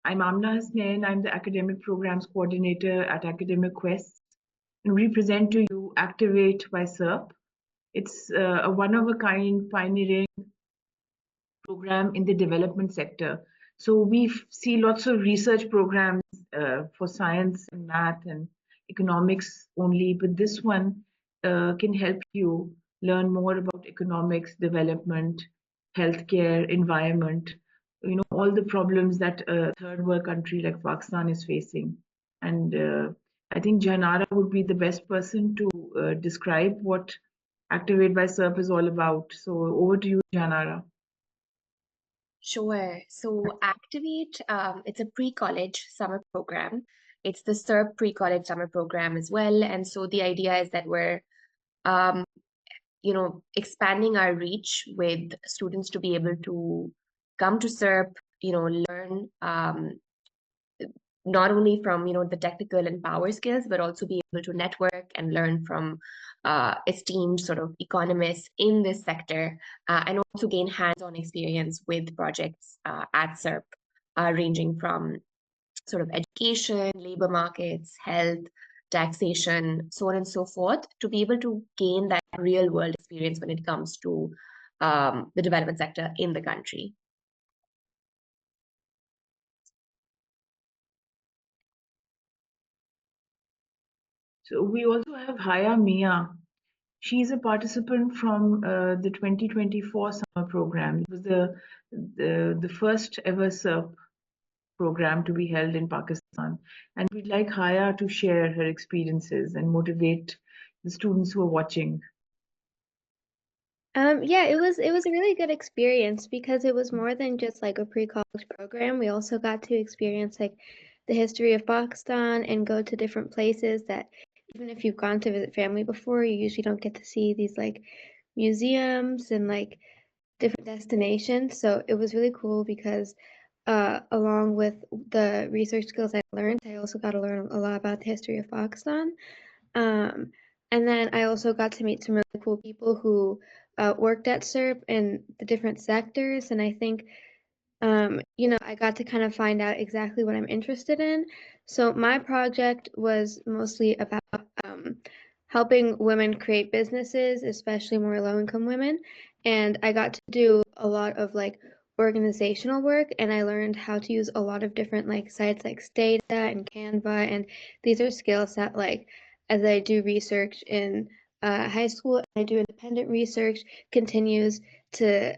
I'm Amna Hasnain. I'm the Academic Programs Coordinator at Academic Quest, and we present to you Activate by CERP. It's a one-of-a-kind pioneering program in the development sector. So we see lots of research programs for science and math and economics only, but this one can help you learn more about economics, development, healthcare, environment, all the problems that a third world country like Pakistan is facing. And I think Jahanara would be the best person to describe what Activate by CERP is all about. So over to you, Jahanara. Sure. So Activate, it's a pre-college summer program. It's the CERP Pre-College Summer Program as well. And so the idea is that we're, expanding our reach with students to be able to come to CERP, learn not only from, the technical and power skills, but also be able to network and learn from esteemed sort of economists in this sector, and also gain hands-on experience with projects at CERP, ranging from sort of education, labor markets, health, taxation, so on and so forth, to be able to gain that real-world experience when it comes to the development sector in the country. So we also have Haya Mia. She's a participant from the 2024 summer program. It was the first ever CERP program to be held in Pakistan. And we'd like Haya to share her experiences and motivate the students who are watching. Yeah, it was a really good experience because it was more than just like a pre-college program. We also got to experience like the history of Pakistan and go to different places that even if you've gone to visit family before, you usually don't get to see these like museums and like different destinations. So it was really cool because along with the research skills I learned, I also got to learn a lot about the history of Pakistan. And then I also got to meet some really cool people who worked at CERP in the different sectors. And I think, I got to kind of find out exactly what I'm interested in. So my project was mostly about helping women create businesses, especially more low-income women. And I got to do a lot of like organizational work, and I learned how to use a lot of different like sites like Stata and Canva. And these are skills that like as I do research in high school, I do independent research, continues to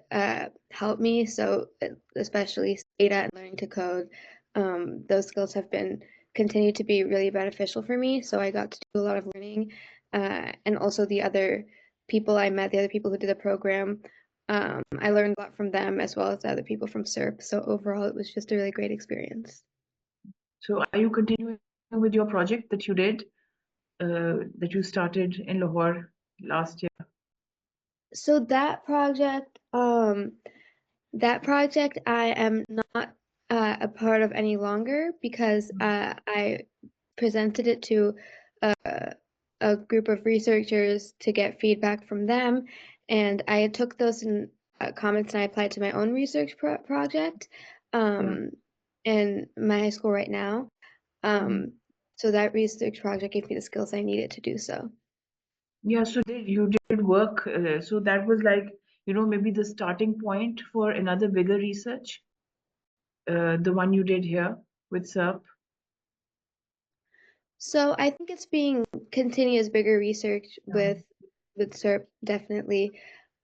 help me. So especially Stata and learning to code, those skills have been continued to be really beneficial for me. So I got to do a lot of learning, and also the other people I met, the other people who did the program, I learned a lot from them as well as the other people from CERP. So overall, it was just a really great experience. So are you continuing with your project that you did, that you started in Lahore last year? So that project I am not a part of any longer because I presented it to a group of researchers to get feedback from them, and I took those comments and I applied to my own research project in my high school right now. So that research project gave me the skills I needed to do so. Yeah, so you did work. So that was like, maybe the starting point for another bigger research, the one you did here with CERP. So I think it's being continuous bigger research with CERP, definitely.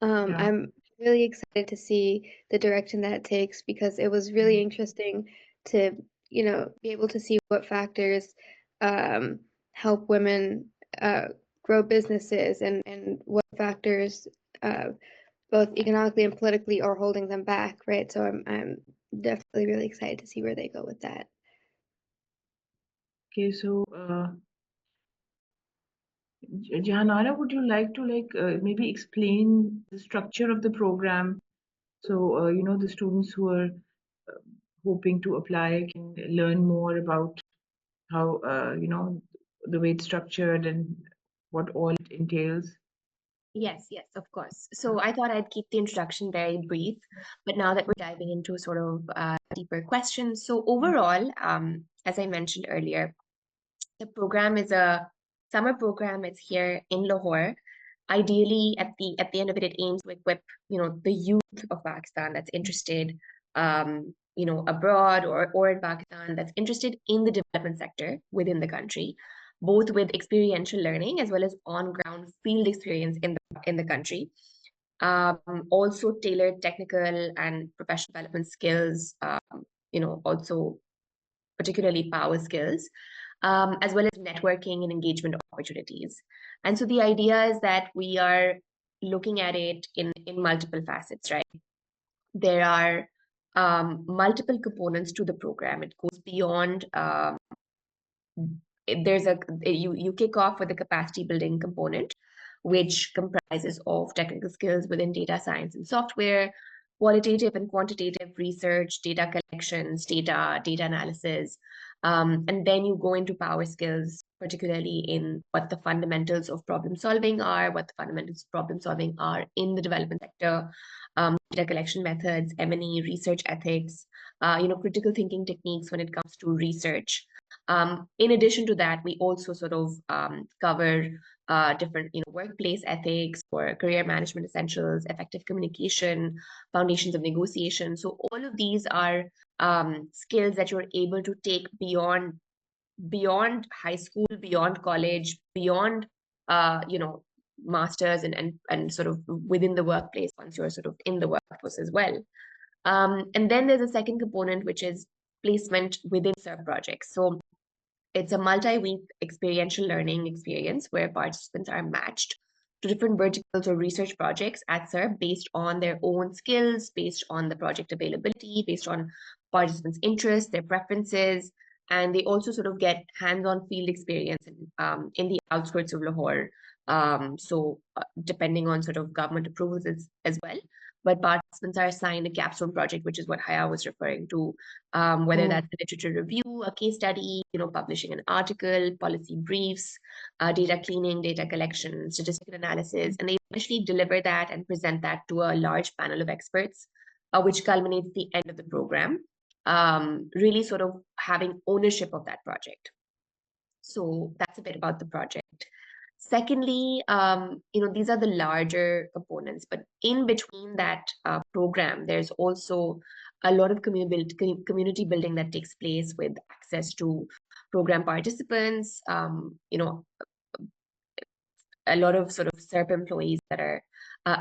Yeah. I'm really excited to see the direction that it takes because it was really interesting to, be able to see what factors help women grow businesses and what factors both economically and politically are holding them back, right? So I'm definitely really excited to see where they go with that. Okay, so Jahanara, would you like to maybe explain the structure of the program so the students who are hoping to apply can learn more about how the way it's structured and what all it entails? Yes, of course. So I thought I'd keep the introduction very brief, but now that we're diving into sort of deeper questions. So overall, as I mentioned earlier, the program is a summer program. It's here in Lahore. Ideally, at the end of it, it aims to equip the youth of Pakistan that's interested abroad or in Pakistan, that's interested in the development sector within the country, both with experiential learning as well as on-ground field experience in the country. Also tailored technical and professional development skills, also particularly power skills, as well as networking and engagement opportunities. And so the idea is that we are looking at it in multiple facets, right? There are multiple components to the program. It goes beyond, you kick off with the capacity building component, which comprises of technical skills within data science and software, qualitative and quantitative research, data collections, data analysis. And then you go into power skills, particularly in what the fundamentals of problem solving are, what the fundamentals of problem solving are in the development sector, data collection methods, M&E, research ethics, critical thinking techniques when it comes to research. In addition to that, we also sort of cover different workplace ethics or career management essentials, effective communication, foundations of negotiation. So all of these are skills that you're able to take beyond high school, beyond college, beyond masters and sort of within the workplace once you're sort of in the workforce as well. And then there's a second component, which is placement within CERP projects. So it's a multi-week experiential learning experience where participants are matched to different verticals or research projects at CERP based on their own skills, based on the project availability, based on participants' interests, their preferences, and they also sort of get hands-on field experience in the outskirts of Lahore. So depending on sort of government approvals as well. But participants are assigned a capstone project, which is what Haya was referring to, whether that's a literature review, a case study, publishing an article, policy briefs, data cleaning, data collection, statistical analysis, and they eventually deliver that and present that to a large panel of experts, which culminates the end of the program, really sort of having ownership of that project. So that's a bit about the project. Secondly, these are the larger components, but in between that program, there's also a lot of community building that takes place with access to program participants, a lot of sort of CERP employees that are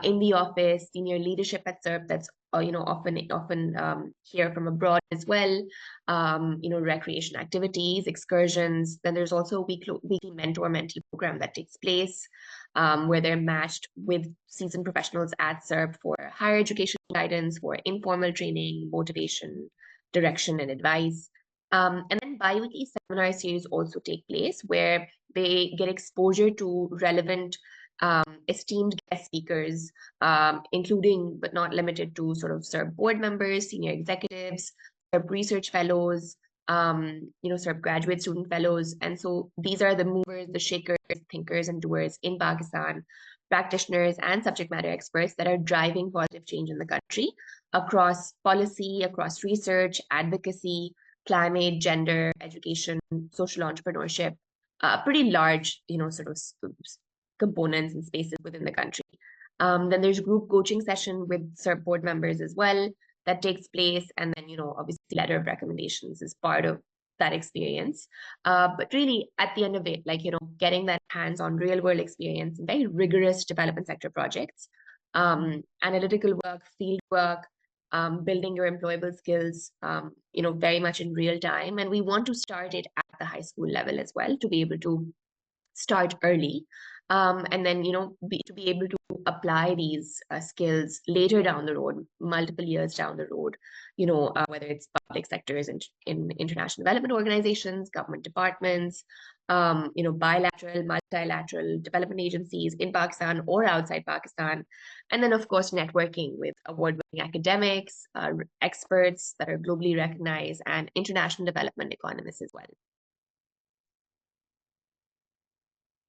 in the office, senior leadership at CERP that's often here from abroad as well, recreation activities, excursions. Then there's also a weekly mentor-mentee program that takes place where they're matched with seasoned professionals at CERP for higher education guidance, for informal training, motivation, direction, and advice. And then bi-weekly seminar series also take place where they get exposure to relevant esteemed guest speakers, including but not limited to sort of CERP board members, senior executives, CERP research fellows, CERP graduate student fellows. And so these are the movers, the shakers, thinkers, and doers in Pakistan, practitioners and subject matter experts that are driving positive change in the country across policy, across research, advocacy, climate, gender, education, social entrepreneurship, pretty large, sort of components and spaces within the country. Then there's group coaching session with CERP board members as well that takes place. And then, obviously letter of recommendations is part of that experience. But really at the end of it, getting that hands-on real world experience in very rigorous development sector projects, analytical work, field work, building your employable skills, very much in real time. And we want to start it at the high school level as well to be able to start early. And then, to be able to apply these skills later down the road, multiple years down the road, whether it's public sectors in international development organizations, government departments, bilateral, multilateral development agencies in Pakistan or outside Pakistan. And then, of course, networking with award-winning academics, experts that are globally recognized, and international development economists as well.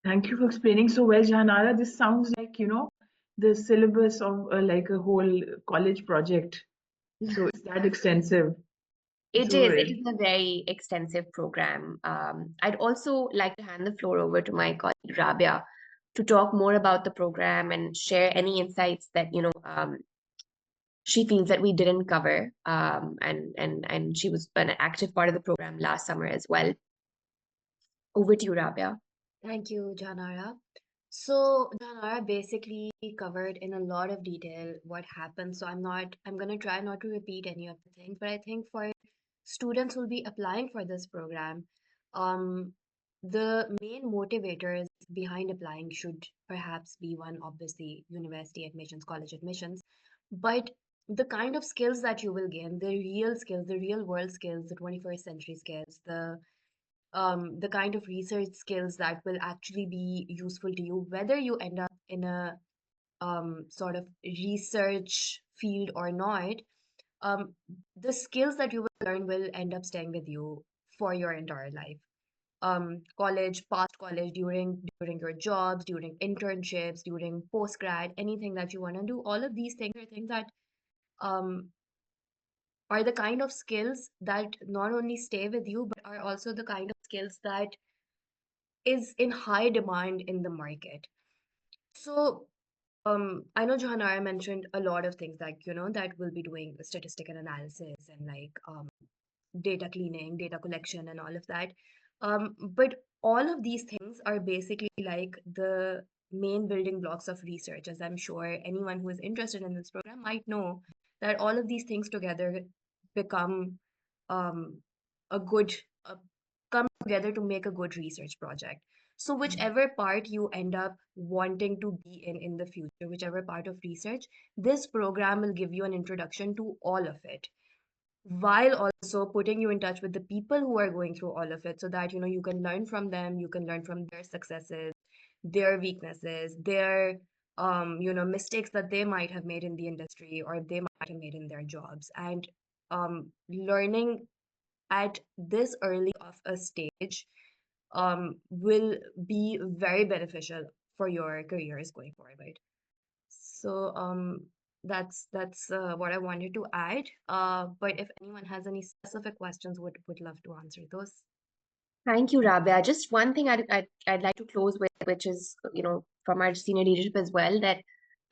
Thank you for explaining so well, Jahanara. This sounds like, the syllabus of like a whole college project. So it's that extensive. It So is. It is a very extensive program. I'd also like to hand the floor over to my colleague Rabia to talk more about the program and share any insights that she feels that we didn't cover. And she was an active part of the program last summer as well. Over to you, Rabia. Thank you, Janara. So Janara basically covered in a lot of detail what happened. So I'm gonna try not to repeat any of the things, but I think for students who will be applying for this program, um, the main motivators behind applying should perhaps be one, obviously, university admissions, college admissions, but the kind of skills that you will gain, the real skills, the real world skills, the 21st century skills, the kind of research skills that will actually be useful to you, whether you end up in a sort of research field or not, um, the skills that you will learn will end up staying with you for your entire life. College, past college, during your jobs, during internships, during post grad, anything that you want to do, all of these things are things that um, are the kind of skills that not only stay with you, but are also the kind of skills that is in high demand in the market. So, I know Johanna mentioned a lot of things like, that we'll be doing statistical analysis and like data cleaning, data collection, and all of that. But all of these things are basically like the main building blocks of research, as I'm sure anyone who is interested in this program might know that all of these things together become um, a good, come together to make a good research project. So whichever part you end up wanting to be in the future, whichever part of research, this program will give you an introduction to all of it, while also putting you in touch with the people who are going through all of it, so that you can learn from them, you can learn from their successes, their weaknesses, their mistakes that they might have made in the industry or they might have made in their jobs. And learning at this early of a stage will be very beneficial for your careers going forward. So that's what I wanted to add. But if anyone has any specific questions, would love to answer those. Thank you, Rabia. Just one thing I'd like to close with, which is, from our senior leadership as well, that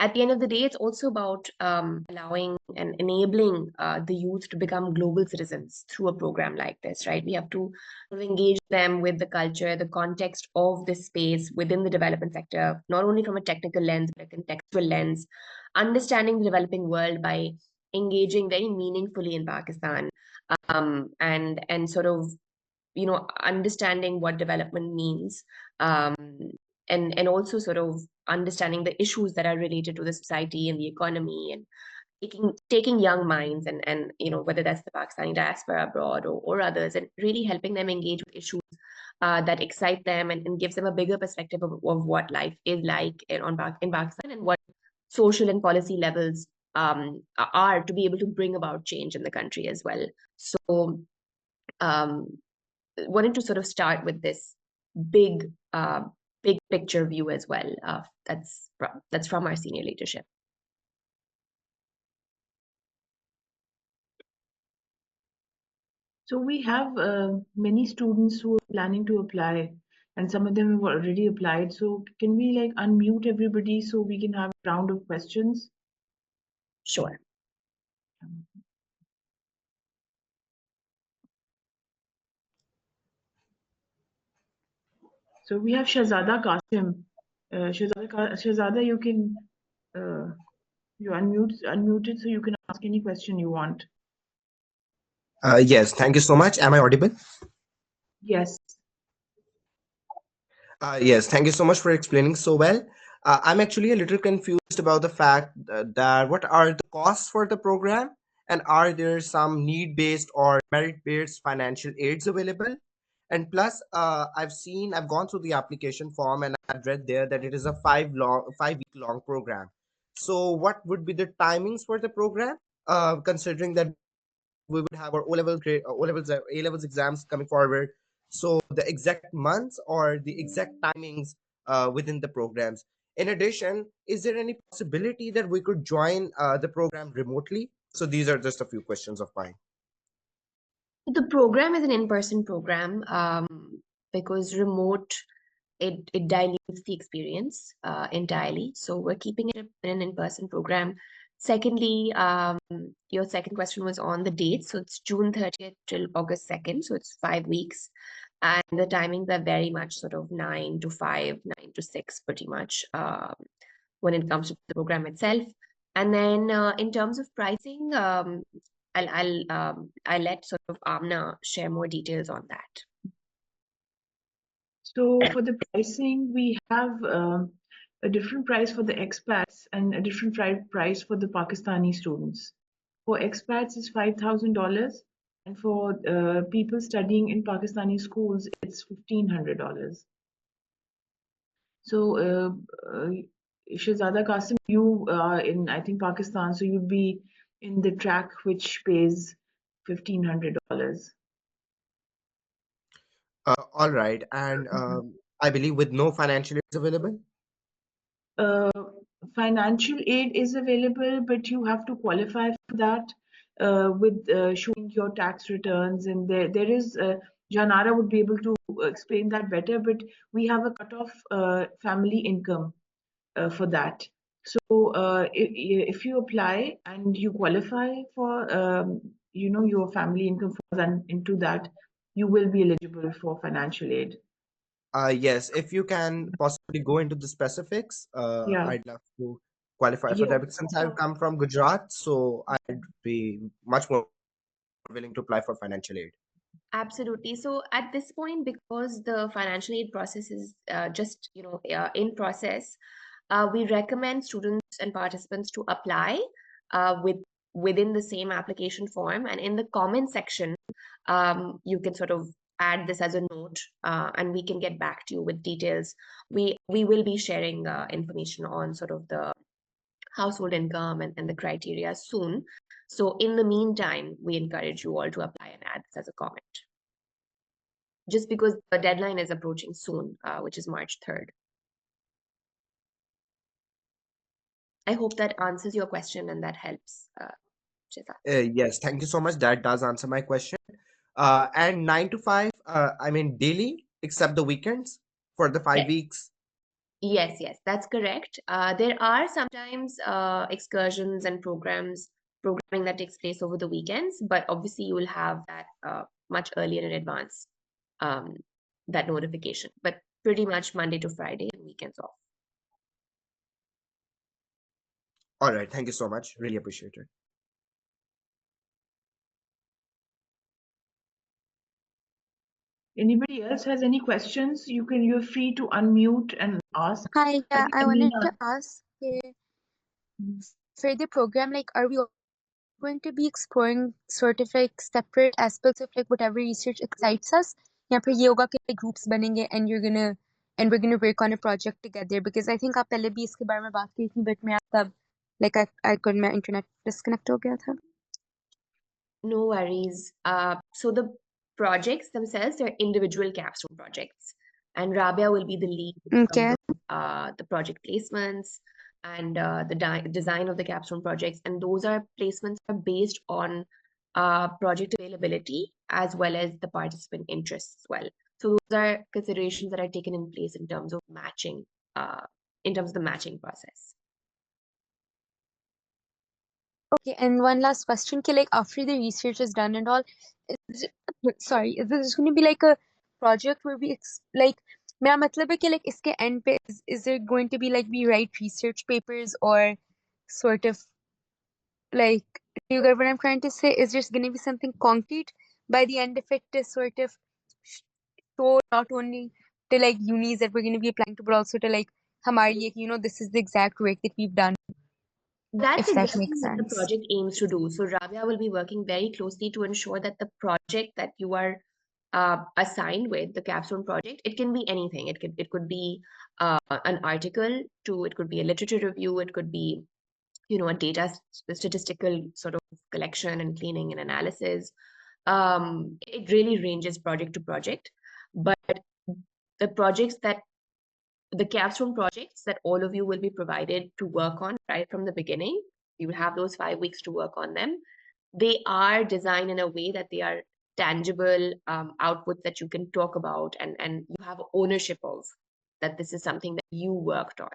at the end of the day, it's also about allowing and enabling the youth to become global citizens through a program like this, right? We have to sort of engage them with the culture, the context of this space within the development sector, not only from a technical lens, but a contextual lens, understanding the developing world by engaging very meaningfully in Pakistan, and sort of understanding what development means, um, and also sort of understanding the issues that are related to the society and the economy, and taking young minds and whether that's the Pakistani diaspora abroad or others, and really helping them engage with issues that excite them, and gives them a bigger perspective of what life is like in Pakistan, and what social and policy levels are to be able to bring about change in the country as well. So um, wanted to sort of start with this big big picture view as well. That's from our senior leadership. So we have many students who are planning to apply, and some of them have already applied. So can we like unmute everybody so we can have a round of questions? Sure. So we have Shahzada Qasim. Shahzada, you can you unmuted, so you can ask any question you want. Yes, thank you so much. Am I audible? Yes. Yes, thank you so much for explaining so well. I'm actually a little confused about the fact that what are the costs for the program, and are there some need-based or merit-based financial aids available? And plus, I've gone through the application form and I've read there that it is a 5 week long program. So, what would be the timings for the program? Considering that we would have our O levels, A levels exams coming forward. So the exact months or the exact timings within the programs. In addition, is there any possibility that we could join the program remotely? So these are just a few questions of mine. The program is an in-person program because remote it dilutes the experience entirely. So we're keeping it an in-person program. Secondly, your second question was on the date. So it's June 30th till August 2nd. So it's 5 weeks. And the timings are very much sort of 9 to 5, 9 to 6, pretty much when it comes to the program itself. And then in terms of pricing, I'll let sort of Amna share more details on that. So for the pricing, we have a different price for the expats and a different price for the Pakistani students. For expats, it's $5,000, and for people studying in Pakistani schools, it's $1,500. So, Shahzada Qasim, you are in, I think, Pakistan, so you'd be in the track which pays $1,500. All right, and I believe with no financial aid is available. Uh, Financial aid is available, but you have to qualify for that with showing your tax returns. And there is, Janara would be able to explain that better, but we have a cutoff family income for that. So if you apply and you qualify for, your family income falls into that, you will be eligible for financial aid. Yes, if you can possibly go into the specifics, Yeah. I'd love to qualify for Yeah. that because since I've come from Gujarat, so I'd be much more willing to apply for financial aid. Absolutely. So at this point, because the financial aid process is just in process, we recommend students and participants to apply within the same application form, and in the comment section, you can sort of add this as a note, and we can get back to you with details. We will be sharing information on sort of the household income and the criteria soon. So in the meantime, we encourage you all to apply and add this as a comment, just because the deadline is approaching soon, which is March 3rd. I hope that answers your question and that helps, Shifa. Yes, thank you so much. That does answer my question. And 9 to 5, I mean daily, except the weekends for the 5 weeks. Yes, that's correct. There are sometimes excursions and programming that takes place over the weekends, but obviously you will have that much earlier in advance, um, that notification. But pretty much Monday to Friday and weekends off. All right, thank you so much. Really appreciate it. Anybody else has any questions? You're free to unmute and ask. Hi, I yeah, think I wanted to Amina. ask for the program, like, are we going to be exploring sort of like separate aspects of like whatever research excites us? या फिर ये होगा कि like groups बनेंगे and we're gonna work on a project together, because I think आप पहले भी इसके बारे में बात की थी, but मैं तब like I couldn't, my internet disconnect हो गया था. No worries. So the projects themselves, they're individual capstone projects, and Rabia will be the lead in terms Okay. of the project placements and the design of the capstone projects. And those placements are based on project availability as well as the participant interests as well. So those are considerations that are taken in place in terms of matching, in terms of the matching process. Okay, and one last question, कि like after the research is done and all, is is this going to be like a project where we like, मेरा मतलब है कि like इसके end पे is there going to be like we write research papers or sort of like, do you get what I'm trying to say? Is there going to be something concrete by the end of it to sort of show not only to like unis that we're going to be applying to, but also to like हमारे लिए, this is the exact work that we've done, That's if that exactly makes what the sense. project aims to do. So Rabia will be working very closely to ensure that the project that you are assigned with, the capstone project, it can be anything. It could be an article, it could be a literature review, it could be a data statistical sort of collection and cleaning and analysis. It really ranges project to project, but the projects that the capstone projects that all of you will be provided to work on right from the beginning, you will have those 5 weeks to work on them. They are designed in a way that they are tangible outputs that you can talk about and you have ownership of, that this is something that you worked on?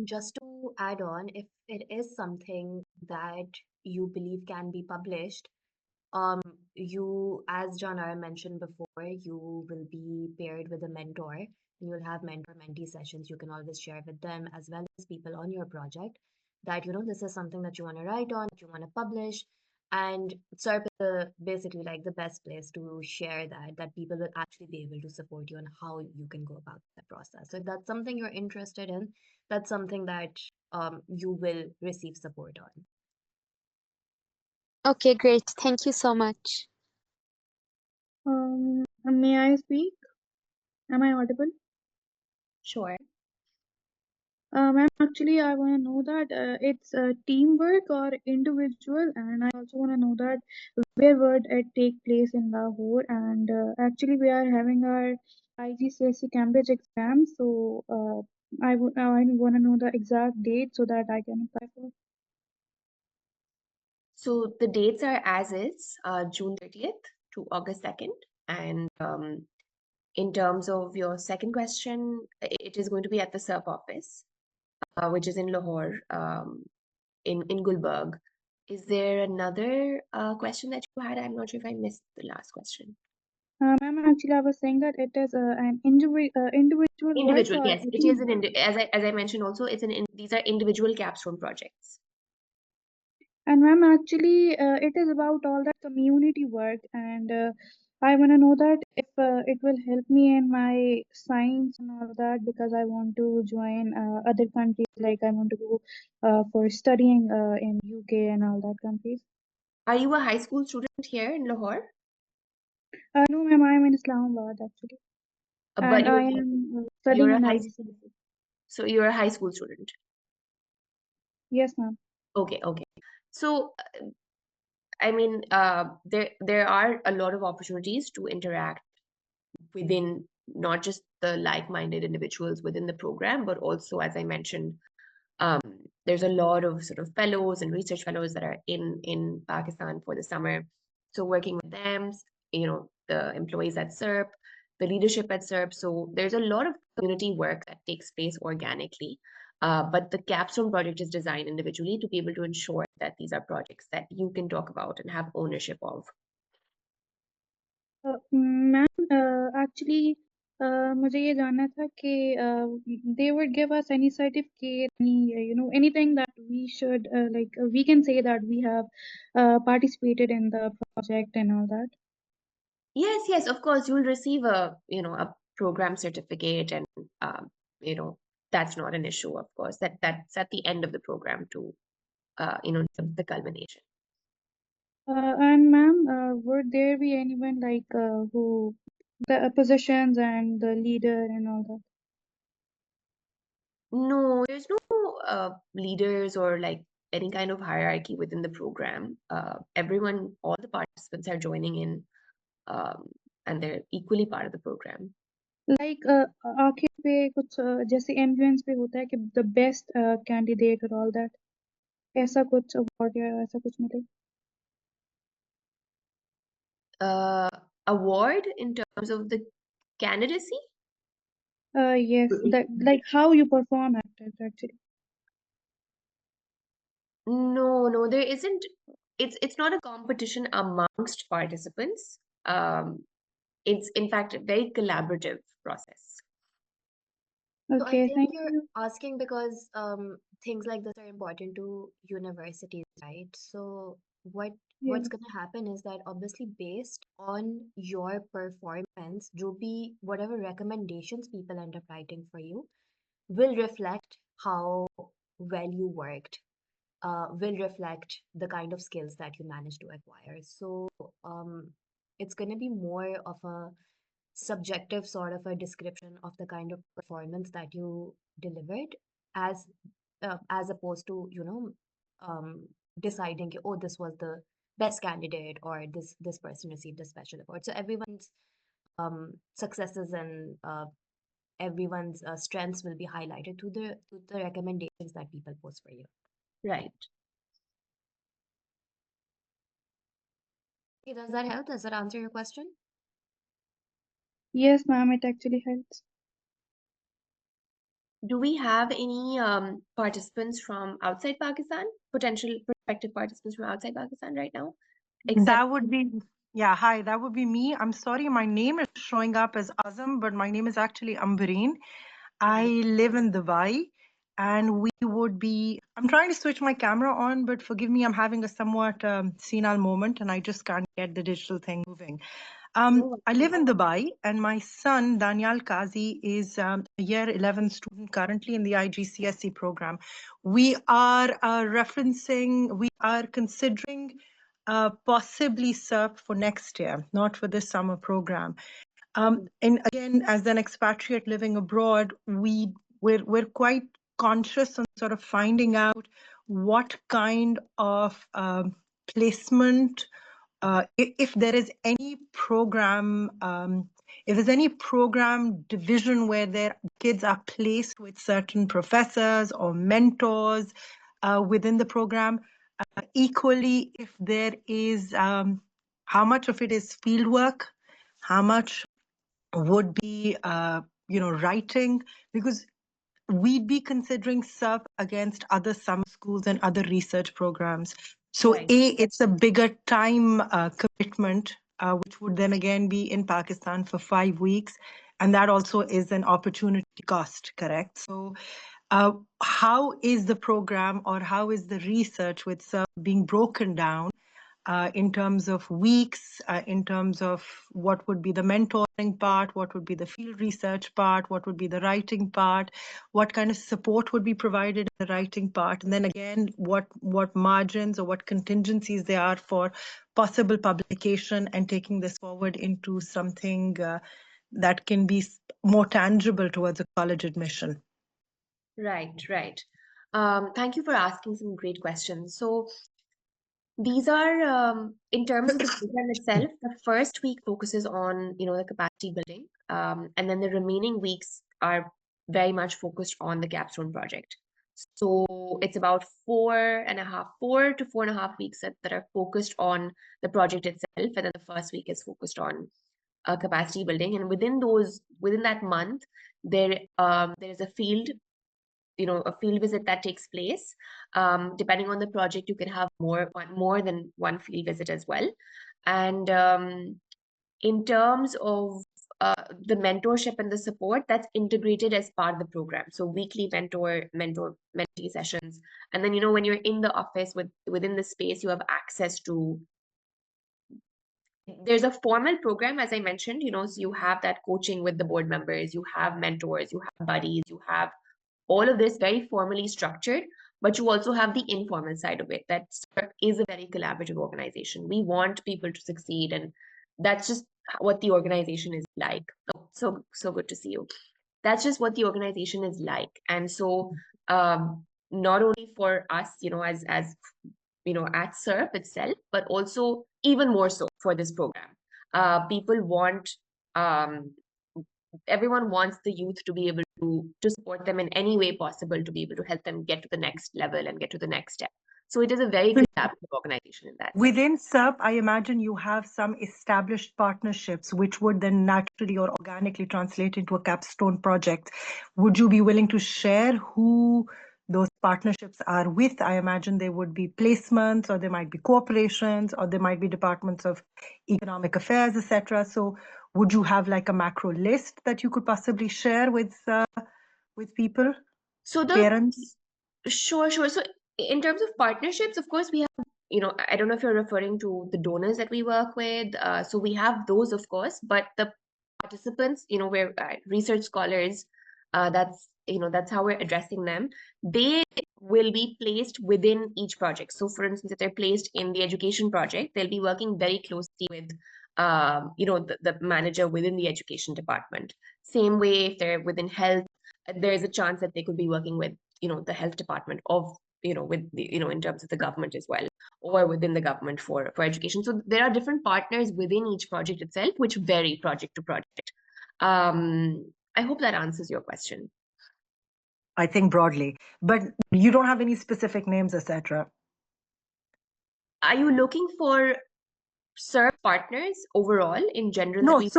Just to add on, if it is something that you believe can be published, um, you, as Janara mentioned before, you will be paired with a mentor and you'll have mentor-mentee sessions. You can always share with them as well as people on your project that, this is something that you want to write on, that you want to publish. And CERP is basically like the best place to share that people will actually be able to support you on how you can go about that process. So if that's something you're interested in, that's something that you will receive support on. Okay, great. Thank you so much. May I speak? Am I audible? Sure. Ma'am, actually, I want to know that it's teamwork or individual, and I also want to know that where would it take place in Lahore? And actually, we are having our IGCSE Cambridge exam, so I want to know the exact date so that I can apply for. So the dates are as is, June 30th to August 2nd. And in terms of your second question, it is going to be at the CERP office, which is in Lahore, in Gulberg. Is there another question that you had? I'm not sure if I missed the last question. Ma'am, actually, I was saying that it is an individual work Individual, or yes, a it is team. as I mentioned also, these are individual capstone projects. And ma'am, actually, it is about all that community work, and I want to know that if it will help me in my science and all that, because I want to join other countries, like I want to go for studying in UK and all that countries. Are you a high school student here in Lahore? No, ma'am, I am in Islamabad actually, But and I am you're studying a in high IGCSE. so you're a high school student. Yes, ma'am. Okay. So I mean, there are a lot of opportunities to interact within not just the like-minded individuals within the program, but also, as I mentioned, um, there's a lot of sort of fellows and research fellows that are in Pakistan for the summer. So working with them, the employees at CERP, the leadership at CERP. So there's a lot of community work that takes place organically. But the capstone project is designed individually to be able to ensure that these are projects that you can talk about and have ownership of. Ma'am, actually, मुझे ये जानना था कि they would give us any certificate, anything that we should we can say that we have participated in the project and all that. Yes, of course, you'll receive a program certificate, and that's not an issue, of course. That's at the end of the program to the culmination. And ma'am, would there be anyone who the positions and the leader and all that? No, there's no leaders or like any kind of hierarchy within the program. All the participants are joining in, and they're equally part of the program. Like आखिर पे कुछ जैसे MUNs पे होता है कि the best candidate और all that, ऐसा कुछ award या ऐसा कुछ मिले? Award in terms of the candidacy? Yes, that like how you perform at it actually. No, there isn't. It's not a competition amongst participants. It's in fact a very collaborative process. So I Okay, think thank you're you. asking because things like this are important to universities, right? So what Yeah. what's gonna happen is that obviously based on your performance, whatever recommendations people end up writing for you will reflect how well you worked, will reflect the kind of skills that you managed to acquire. So it's gonna be more of a subjective sort of a description of the kind of performance that you delivered as opposed to deciding oh this was the best candidate or this person received a special award. So everyone's successes and everyone's strengths will be highlighted to the recommendations that people post for you. Right. Okay, does that help? Does that answer your question? Yes, ma'am, it actually helps. Do we have any participants from outside Pakistan, potential prospective participants from outside Pakistan right now? Except That would be, yeah, hi, that would be me. I'm sorry, my name is showing up as Azam, but my name is actually Ambareen. I live in Dubai, and we would be, I'm trying to switch my camera on, but forgive me, I'm having a somewhat senile moment, and I just can't get the digital thing moving. I live in Dubai, and my son, Daniel Kazi, is a year 11 student currently in the IGCSE program. We are we are considering possibly CERP for next year, not for this summer program. And again, as an expatriate living abroad, we're quite conscious on sort of finding out what kind of placement, if there is any program, if there's any program division where their kids are placed with certain professors or mentors within the program. Equally, if there is, how much of it is fieldwork, how much would be, writing, because we'd be considering CERP against other summer schools and other research programs. So Right. it's a bigger time commitment, which would then again be in Pakistan for 5 weeks. And that also is an opportunity cost, correct? So how is the program or how is the research with CERP being broken down in terms of weeks, in terms of what would be the mentoring part, what would be the field research part, what would be the writing part, what kind of support would be provided in the writing part, and then again, what margins or what contingencies there are for possible publication and taking this forward into something that can be more tangible towards a college admission. Right, right. Thank you for asking some great questions. So these are, in terms of the program itself, the first week focuses on, the capacity building, and then the remaining weeks are very much focused on the capstone project. So it's about 4 to 4.5 weeks that are focused on the project itself, and then the first week is focused on capacity building. And within that month, there is a field visit that takes place. Depending on the project, you can have more than one field visit as well. And in terms of the mentorship and the support, that's integrated as part of the program. So weekly mentee sessions. And then, when you're in the office within the space, you have access to, there's a formal program, as I mentioned, so you have that coaching with the board members, you have mentors, you have buddies, you have all of this very formally structured, but you also have the informal side of it. That CERP is a very collaborative organization. We want people to succeed, and that's just what the organization is like. So good to see you. That's just what the organization is like. And so not only for us, as at CERP itself, but also even more so for this program. People want everyone wants the youth to be able to support them in any way possible, to be able to help them get to the next level and get to the next step. So it is a very collaborative organization in that sense. Within CERP, I imagine you have some established partnerships, which would then naturally or organically translate into a capstone project. Would you be willing to share who those partnerships are with? I imagine there would be placements, or there might be corporations, or there might be departments of economic affairs, etc. So would you have like a macro list that you could possibly share with people, So parents? Sure. So in terms of partnerships, of course, we have, I don't know if you're referring to the donors that we work with. So we have those, of course, but the participants, we're research scholars, that's how we're addressing them. They will be placed within each project. So for instance, if they're placed in the education project, they'll be working very closely with, the manager within the education department. Same way, if they're within health, there's a chance that they could be working with, the health department of, with the, in terms of the government as well, or within the government for education. So there are different partners within each project itself, which vary project to project. I hope that answers your question. I think broadly, but you don't have any specific names, etc. Are you looking for CERP partners overall in general that No, we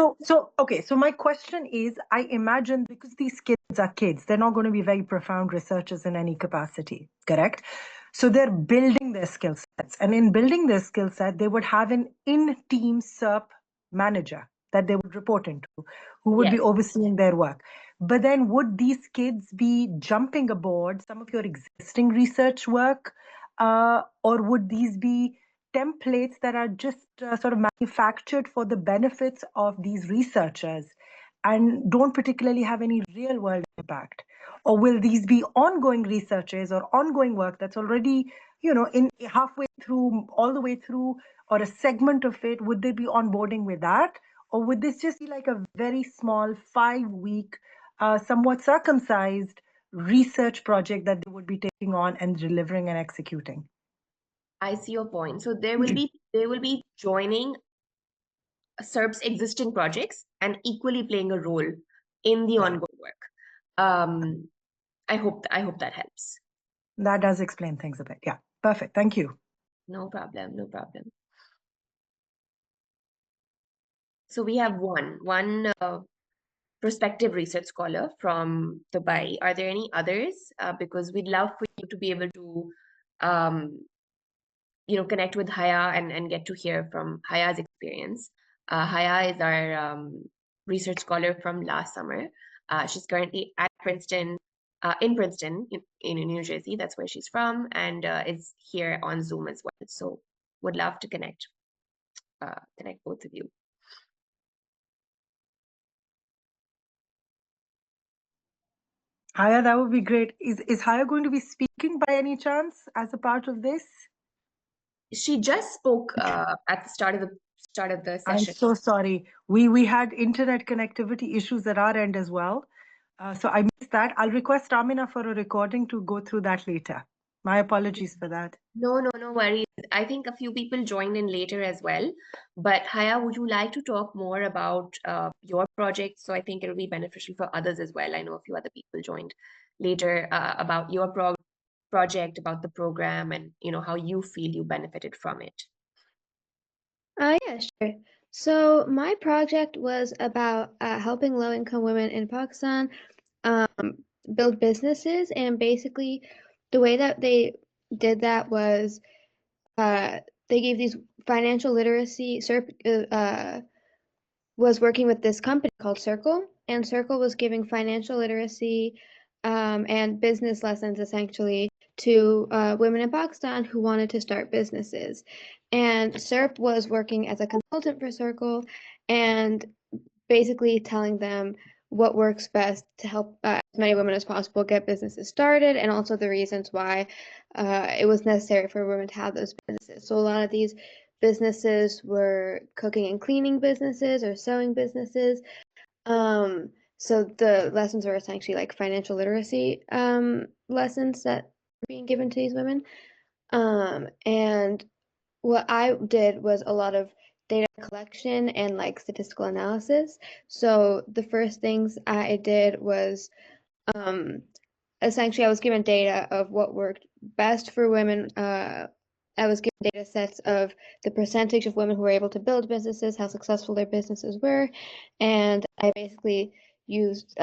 okay. So my question is, I imagine because these kids are kids, they're not going to be very profound researchers in any capacity, correct? So they're building their skill sets, and in building their skill set, they would have an in-team CERP manager that they would report into, who would yes. be overseeing their work. But then, would these kids be jumping aboard some of your existing research work, or would these be templates that are just sort of manufactured for the benefits of these researchers and don't particularly have any real world impact? Or will these be ongoing researches or ongoing work that's already, in halfway through, all the way through, or a segment of it? Would they be onboarding with that? Or would this just be like a very small 5-week, somewhat circumcised research project that they would be taking on and delivering and executing? I see your point. So they will be joining CERP's existing projects and equally playing a role in the Got it. ongoing work. I hope that helps. That does explain things a bit. Yeah, perfect. Thank you. No problem, no problem. So we have one prospective research scholar from Dubai. Are there any others? Because we'd love for you to be able to connect with Haya and get to hear from Haya's experience. Haya is our research scholar from last summer. She's currently at Princeton, in Princeton, in New Jersey. That's where she's from, and is here on Zoom as well. So would love to connect both of you. Haya, that would be great. Is Haya going to be speaking by any chance as a part of this? She just spoke at the start of the I'm session. so sorry. We had internet connectivity issues at our end as well. So I missed that. I'll request Amina for a recording to go through that later. My apologies for that. No worries. I think a few people joined in later as well. But Haya, would you like to talk more about your project? So I think it'll be beneficial for others as well. I know a few other people joined later about your project, about the program, and how you feel you benefited from it. Yeah, sure. So my project was about helping low-income women in Pakistan build businesses, and basically the way that they did that was they gave these financial literacy. CERP was working with this company called Circle, and Circle was giving financial literacy and business lessons essentially to women in Pakistan who wanted to start businesses. And CERP was working as a consultant for Circle and basically telling them what works best to help as many women as possible get businesses started, and also the reasons why it was necessary for women to have those businesses. So a lot of these businesses were cooking and cleaning businesses or sewing businesses. So the lessons are essentially like financial literacy lessons that are being given to these women. And what I did was a lot of data collection and like statistical analysis. So the first things I did was essentially I was given data of what worked best for women. I was given data sets of the percentage of women who were able to build businesses, how successful their businesses were, and I basically used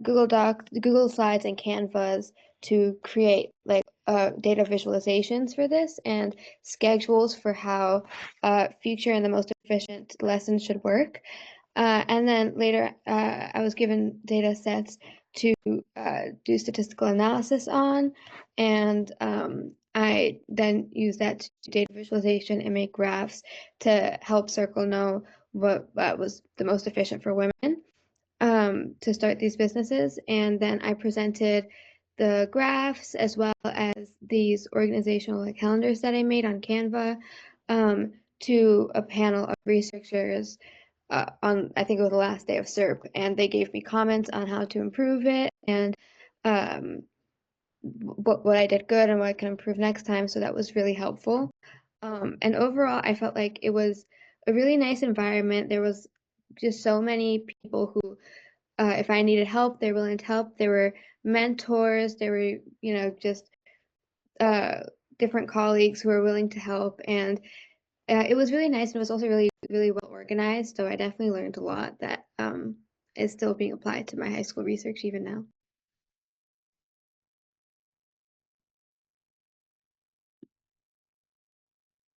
Google Slides and Canvas to create like data visualizations for this and schedules for how future and the most efficient lessons should work. And then later, I was given data sets to do statistical analysis on, and I then use that to do data visualization and make graphs to help Circle know what was the most efficient for women to start these businesses. And then I presented the graphs as well as these organizational calendars that I made on Canva to a panel of researchers on, I think it was the last day of CERP, and they gave me comments on how to improve it and what I did good and what I can improve next time. So that was really helpful. And overall, I felt like it was a really nice environment. There was just so many people who, if I needed help, they're willing to help. There were mentors. There were, just different colleagues who were willing to help. And it was really nice and it was also really, really well organized. So I definitely learned a lot that is still being applied to my high school research even now.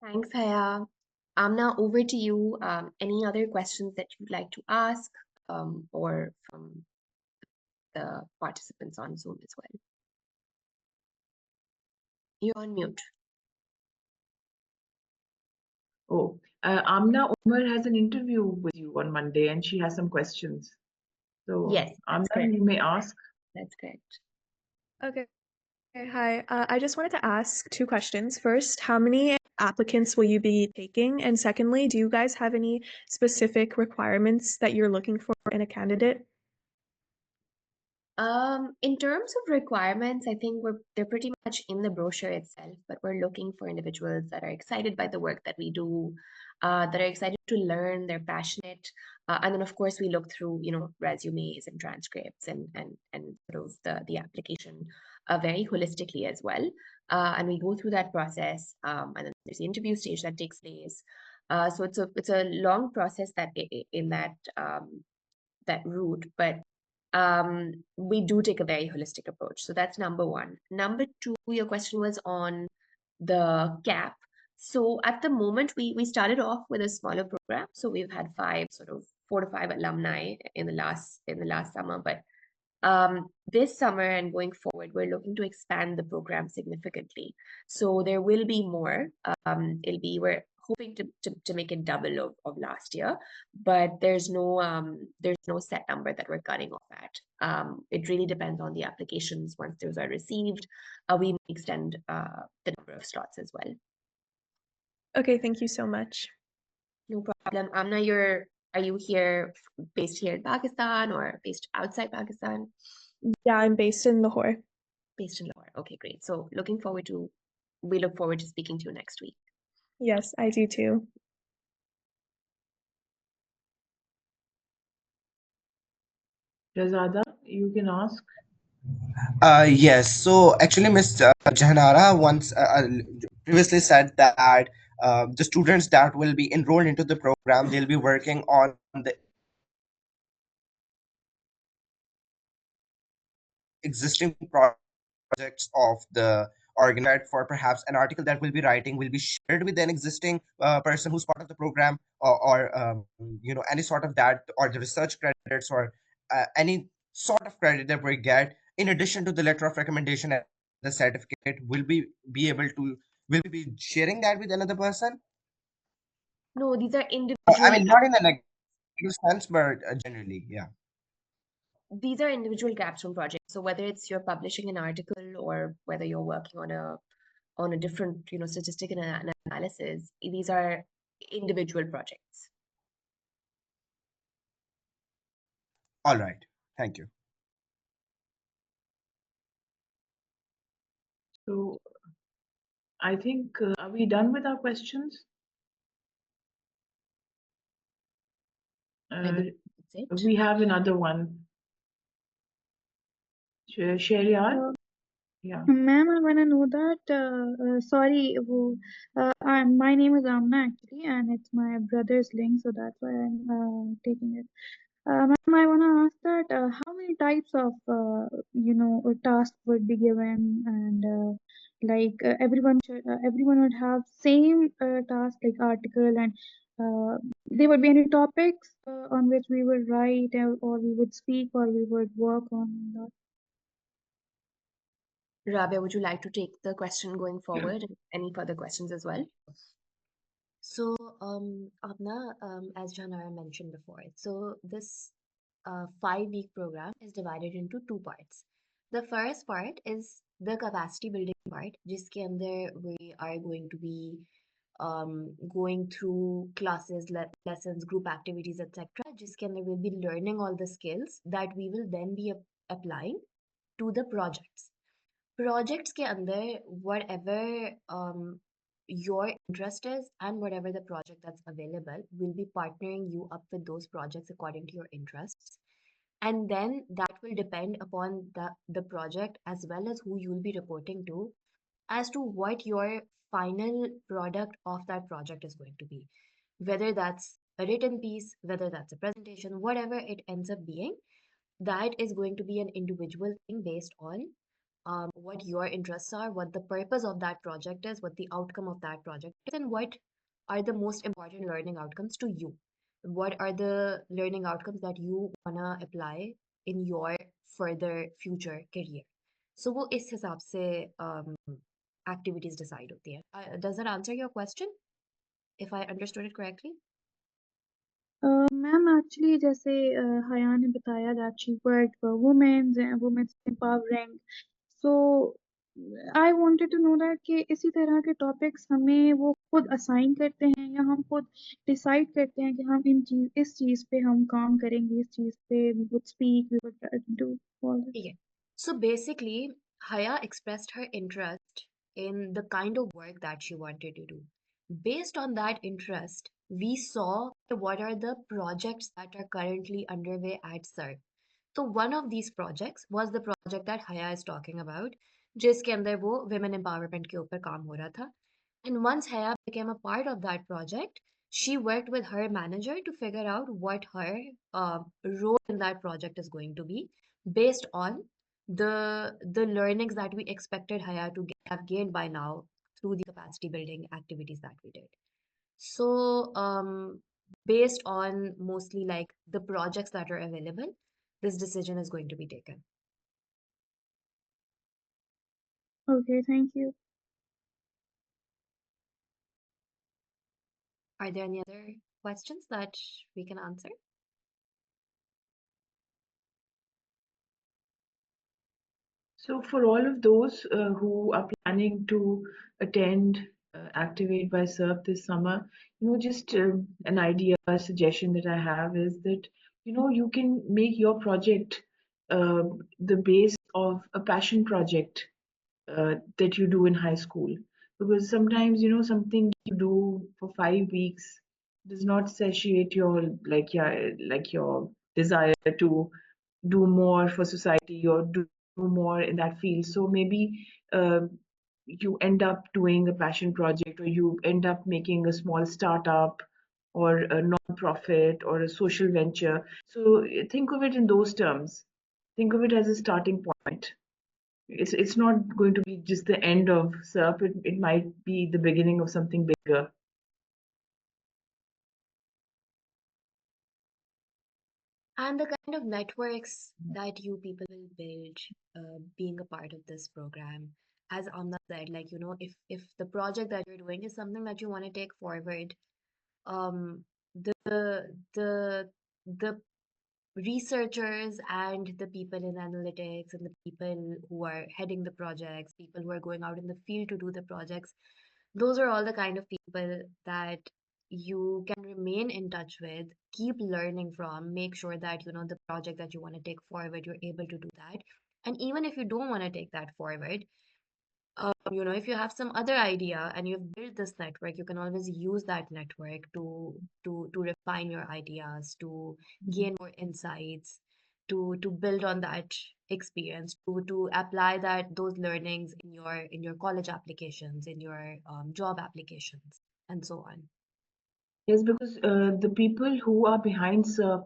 Thanks, Haya. Amna, over to you. Any other questions that you'd like to ask, or from the participants on Zoom as well? You're on mute. Oh, Amna Omar has an interview with you on Monday and she has some questions. So, Yes, that's Amna, correct. you may ask. That's correct. Okay. Hi. I just wanted to ask two questions. First, how many applicants will you be taking? And secondly, do you guys have any specific requirements that you're looking for in a candidate? In terms of requirements, I think they're pretty much in the brochure itself, but we're looking for individuals that are excited by the work that we do, that are excited to learn, they're passionate. And then of course we look through, resumes and transcripts and sort of the application very holistically as well. And we go through that process, and then there's the interview stage that takes place. So it's a long process that in that route, but we do take a very holistic approach. So that's number one. Number two, your question was on the cap. So at the moment, we started off with a smaller program. So we've had 4 to 5 alumni in the last summer, but this summer and going forward, we're looking to expand the program significantly. So there will be more. We're hoping to make it double of last year, but there's no set number that we're cutting off at. It really depends on the applications. Once those are received, we may extend the number of slots as well. Okay, thank you so much. No problem. Amna, are you based here in Pakistan or based outside Pakistan? Yeah, I'm based in Lahore. Based in Lahore. Okay, great. So we look forward to speaking to you next week. Yes, I do too. Razada, you can ask. Yes. So actually, Ms. Jahanara once previously said that the students that will be enrolled into the program, they'll be working on the existing projects of the organizer for perhaps an article that will be writing will be shared with an existing person who's part of the program, or any sort of that, or the research credits, or any sort of credit that we get in addition to the letter of recommendation and the certificate. Will we be sharing that with another person? No, these are I individual mean, not in a negative sense, but generally, yeah. these are individual capstone projects. So whether it's you're publishing an article or whether you're working on a different, statistic and an analysis, these are individual projects. All right. Thank you. So, I think, are we done with our questions? I believe that's it. We have another one. Shariar? Yeah. Ma'am, I want to know that, sorry, my name is Amna actually, and it's my brother's link, so that's why I'm taking it. Ma'am, I want to ask that how many types of, tasks would be given, and everyone would have same task like article, and there would be any topics on which we would write, or we would speak, or we would work on that. Rabia, would you like to take the question going forward? Any further questions as well? So, Apna, as Janara mentioned before, so this 5-week program is divided into two parts. The first part is the capacity building part, जिसके अंदर we are going to be going through classes, lessons, group activities, etc. जिसके अंदर we'll be learning all the skills that we will then be applying to the projects. Projects के अंदर whatever your interest is and whatever the project that's available, we'll be partnering you up with those projects according to your interests. And then that will depend upon the project as well as who you'll be reporting to, as to what your final product of that project is going to be. Whether that's a written piece, whether that's a presentation, whatever it ends up being, that is going to be an individual thing based on what your interests are, what the purpose of that project is, what the outcome of that project is, and what are the most important learning outcomes to you. What are the learning outcomes that you wanna apply in your further future career? So वो इस हिसाब से activities decide होती है. Does that answer your question? If I understood it correctly? Ma'am, actually, जैसे हया ने बताया that she worked for women's empowering. So I wanted to know that कि इसी तरह के topics हमें वो खुद assign करते हैं या हम खुद decide करते हैं कि हम इस चीज़ पे हम काम करेंगे, इस चीज़ पे we would speak, we would do all this. Yeah. So basically, Haya expressed her interest in the kind of work that she wanted to do. Based on that interest, we saw what are the projects that are currently underway at CERP. So one of these projects was the project that Haya is talking about, जिसके अंदर वो women empowerment के ऊपर काम हो रहा था. And once Haya became a part of that project, she worked with her manager to figure out what her role in that project is going to be based on the learnings that we expected Haya to have gained by now through the capacity building activities that we did. So based on mostly like the projects that are available, this decision is going to be taken. Okay, thank you. Are there any other questions that we can answer? So for all of those who are planning to attend Activate by SERP this summer, just an idea, a suggestion that I have is that, you can make your project the base of a passion project that you do in high school. Because sometimes, something you do for 5 weeks does not satiate your, like your desire to do more for society or do more in that field. So maybe you end up doing a passion project, or you end up making a small startup or a non-profit or a social venture. So think of it in those terms. Think of it as a starting point. It's not going to be just the end of SERP. It might be the beginning of something bigger. And the kind of networks that you people will build being a part of this program. As Amna said, like, if the project that you're doing is something that you want to take forward, um, the the the researchers and the people in analytics and the people who are heading the projects, people who are going out in the field to do the projects, those are all the kind of people that you can remain in touch with, keep learning from, make sure that, the project that you want to take forward, you're able to do that. And even if you don't want to take that forward, if you have some other idea and you've built this network, you can always use that network to refine your ideas, to gain more insights, to build on that experience, to apply those learnings in your college applications, in your job applications, and so on. Yes, because the people who are behind SERP,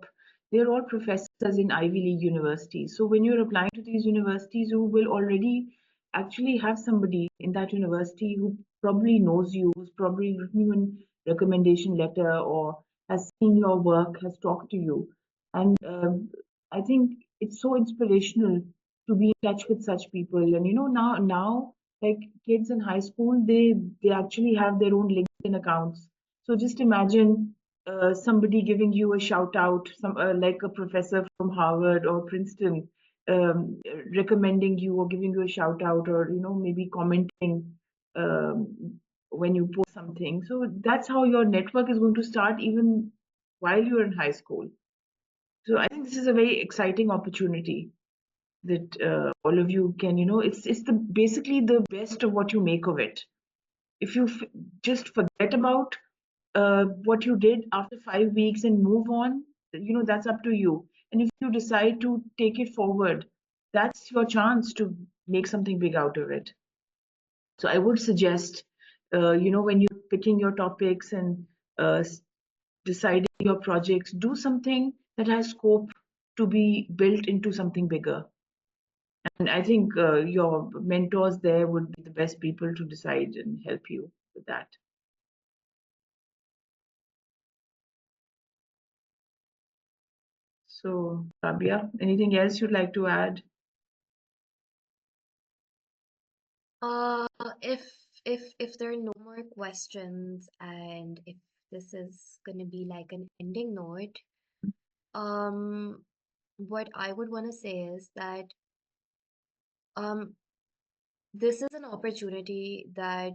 they're all professors in Ivy League universities. So when you're applying to these universities, you will already actually have somebody in that university who probably knows you, who's probably written you a recommendation letter or has seen your work, has talked to you. And I think it's so inspirational to be in touch with such people. And now like kids in high school, they actually have their own LinkedIn accounts. So just imagine somebody giving you a shout out, like a professor from Harvard or Princeton, recommending you or giving you a shout out, or maybe commenting when you post something. So that's how your network is going to start even while you're in high school. So I think this is a very exciting opportunity that all of you can, it's basically the best of what you make of it. If you just forget about what you did after 5 weeks and move on, that's up to you. And if you decide to take it forward, that's your chance to make something big out of it. So I would suggest, when you're picking your topics and deciding your projects, do something that has scope to be built into something bigger. And I think your mentors there would be the best people to decide and help you with that. So, Rabia, anything else you'd like to add? Uh, if if there are no more questions and if this is gonna be like an ending note, what I would want to say is that um this is an opportunity that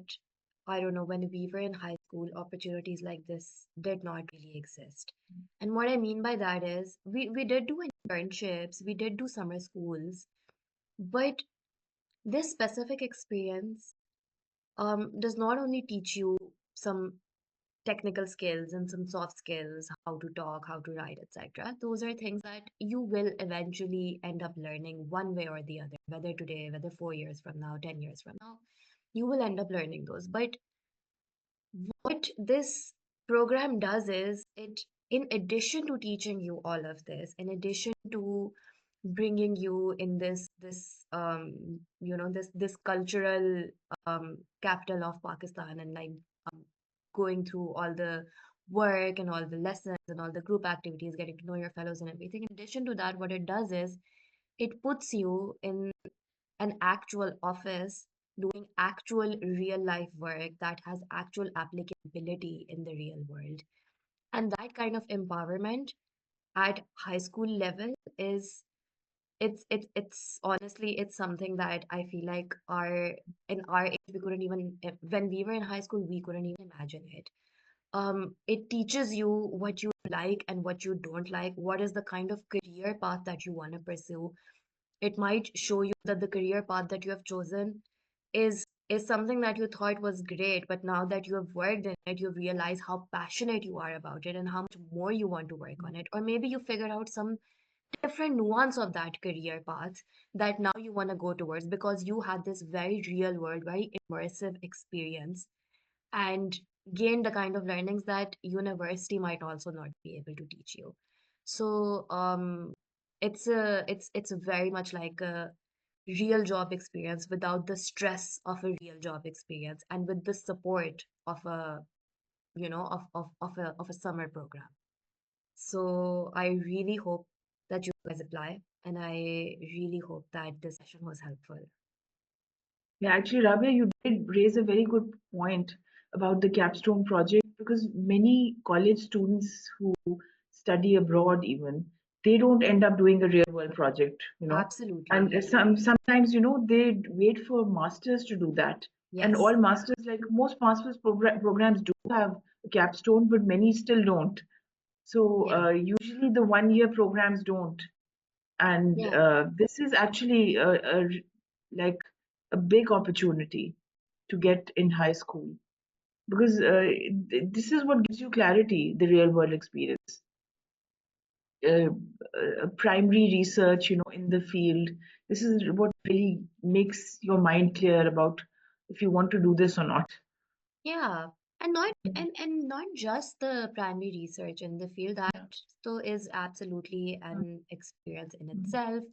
I don't know, when we were in high school, opportunities like this did not really exist. And what I mean by that is we did do internships, we did do summer schools, but this specific experience does not only teach you some technical skills and some soft skills, how to talk, how to write, etc. Those are things that you will eventually end up learning one way or the other, whether today, whether 4 years from now, 10 years from now, you will end up learning those. But what this program does is it, in addition to teaching you all of this, in addition to bringing you in this cultural capital of Pakistan, and like um, going through all the work and all the lessons and all the group activities, getting to know your fellows and everything. In addition to that, what it does is it puts you in an actual office doing actual real life work that has actual applicability in the real world. And that kind of empowerment at high school level is it's honestly, it's something that I feel like our in our age we couldn't even, when we were in high school, we couldn't even imagine it. It teaches you what you like and what you don't like, what is the kind of career path that you want to pursue. It might show you that the career path that you have chosen is something that you thought was great, but now that you have worked in it, you realize how passionate you are about it and how much more you want to work on it. Or maybe you figure out some different nuance of that career path that now you want to go towards because you had this very real world, very immersive experience and gain the kind of learnings that university might also not be able to teach you. So it's very much like a real job experience without the stress of a real job experience and with the support of a of a summer program. So I really hope that you guys apply, and I really hope that this session was helpful. Yeah, actually, Rabia, you did raise a very good point about the capstone project, because many college students who study abroad even, they don't end up doing a real world project, Absolutely. and sometimes, they wait for masters to do that. And Yes. all masters, like most masters programs do have a capstone, but many still don't. So Yeah. usually the 1 year programs don't. And Yeah. this is actually like a big opportunity to get in high school, because this is what gives you clarity, the real world experience, uh, primary research, in the field. This is what really makes your mind clear about if you want to do this or not. Yeah, and not just the primary research in the field. That Yeah. still is absolutely an experience in Mm, itself.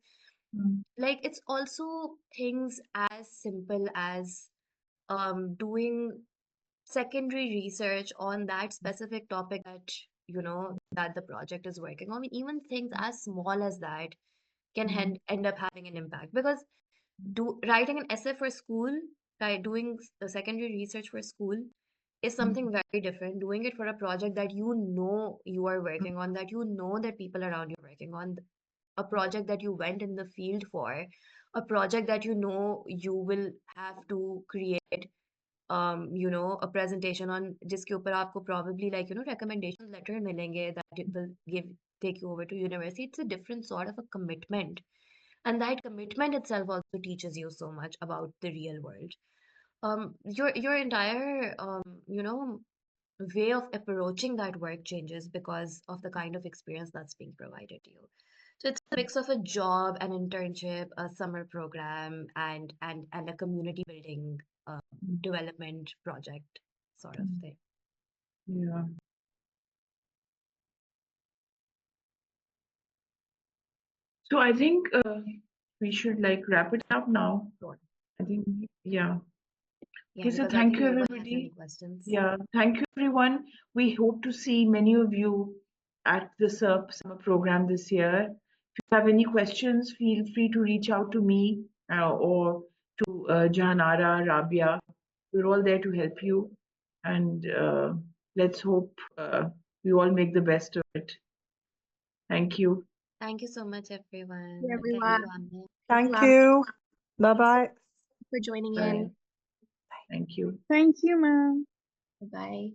mm, Like it's also things as simple as doing secondary research on that specific topic that that the project is working on. I mean, even things as small as that can mm, end up having an impact because writing an essay for school, doing the secondary research for school is mm, something very different. Doing it for a project that you are working on, that that people around you are working on, a project that you went in the field for, a project that you will have to create a presentation on, जिसके ऊपर आपको probably like recommendation letter मिलेंगे that it will take you over to university. It's a different sort of a commitment, and that commitment itself also teaches you so much about the real world. Your entire way of approaching that work changes because of the kind of experience that's being provided to you. So it's a mix of a job, an internship, a summer program, and a community building development project sort of thing. Yeah. So I think we should like wrap it up now. Sure. I think, yeah. Yeah, Okay, so because I thank think you, no one has everybody. any questions. Yeah, thank you, everyone. We hope to see many of you at the CERP summer program this year. If you have any questions, feel free to reach out to me or to Jahanara, Rabia. We're all there to help you. And let's hope we all make the best of it. Thank you. Thank you so much, everyone. Yeah, Thank everyone. you, Amit. Thank you. Bye-bye. For joining Bye. in. Thank you. Thank you, ma'am. Bye.